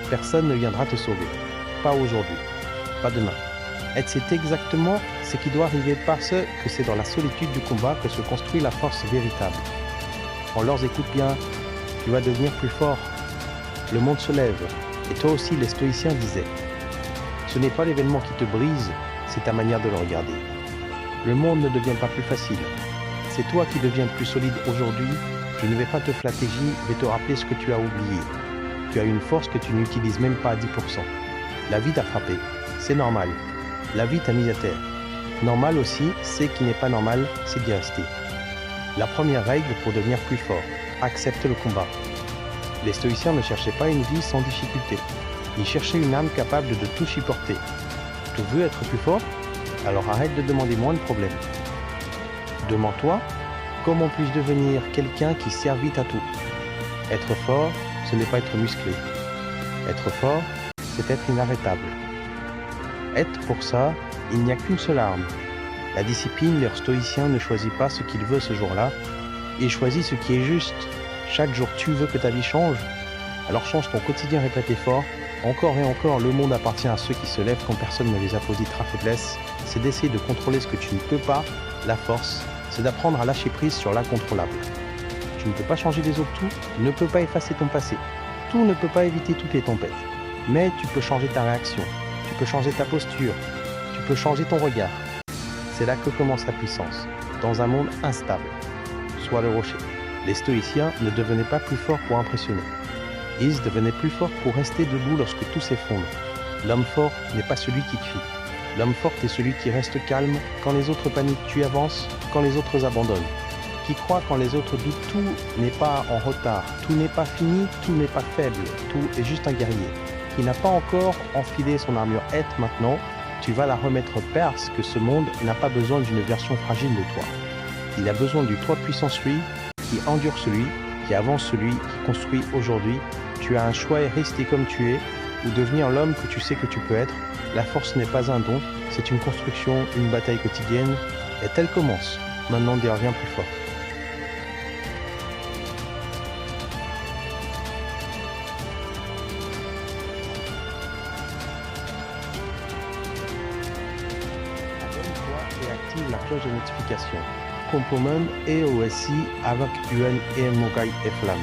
personne ne viendra te sauver. Pas aujourd'hui, pas demain. Et c'est exactement ce qui doit arriver parce que c'est dans la solitude du combat que se construit la force véritable. Alors écoute bien, tu vas devenir plus fort. Le monde se lève, et toi aussi les stoïciens disaient. Ce n'est pas l'événement qui te brise, c'est ta manière de le regarder. Le monde ne devient pas plus facile. C'est toi qui deviens plus solide aujourd'hui. Je ne vais pas te flatter, je vais te rappeler ce que tu as oublié. Tu as une force que tu n'utilises même pas à 10%. La vie t'a frappé, c'est normal. La vie t'a mis à terre. Normal aussi, ce qui n'est pas normal, c'est d'y rester. La première règle pour devenir plus fort, accepte le combat. Les stoïciens ne cherchaient pas une vie sans difficulté. Ils cherchaient une âme capable de tout supporter. Tu veux être plus fort? Alors arrête de demander moins de problèmes. Demande-toi, comment puis-je devenir quelqu'un qui sert vite à tout? Être fort, ce n'est pas être musclé. Être fort, c'est être inarrêtable. Être pour ça, il n'y a qu'une seule arme. La discipline, leur stoïcien ne choisit pas ce qu'il veut ce jour-là, il choisit ce qui est juste. Chaque jour tu veux que ta vie change, alors change ton quotidien, répète fort. Encore et encore, le monde appartient à ceux qui se lèvent quand personne ne les applaudit. Ta faiblesse, c'est d'essayer de contrôler ce que tu ne peux pas. La force, c'est d'apprendre à lâcher prise sur l'incontrôlable. Tu ne peux pas changer les autres, tout ne peut pas effacer ton passé. Tout ne peut pas éviter toutes les tempêtes. Mais tu peux changer ta réaction, tu peux changer ta posture, tu peux changer ton regard. C'est là que commence la puissance, dans un monde instable. Sois le rocher. Les stoïciens ne devenaient pas plus forts pour impressionner. Ils devenaient plus forts pour rester debout lorsque tout s'effondre. L'homme fort n'est pas celui qui crie. L'homme fort est celui qui reste calme quand les autres paniquent. Tu avances quand les autres abandonnent. Qui croit quand les autres doutent. Tout n'est pas en retard. Tout n'est pas fini. Tout n'est pas faible. Tout est juste un guerrier. Qui n'a pas encore enfilé son armure. Être maintenant, tu vas la remettre parce que ce monde n'a pas besoin d'une version fragile de toi. Il a besoin du toi puissant, celui qui endure, celui qui avance, celui qui construit aujourd'hui. Tu as un choix et rester comme tu es ou devenir l'homme que tu sais que tu peux être. La force n'est pas un don, c'est une construction, une bataille quotidienne. Et elle commence. Maintenant, deviens plus fort. Abonne-toi et active la cloche de notification. Complement et aussi avec UN et Mogai et Flamme.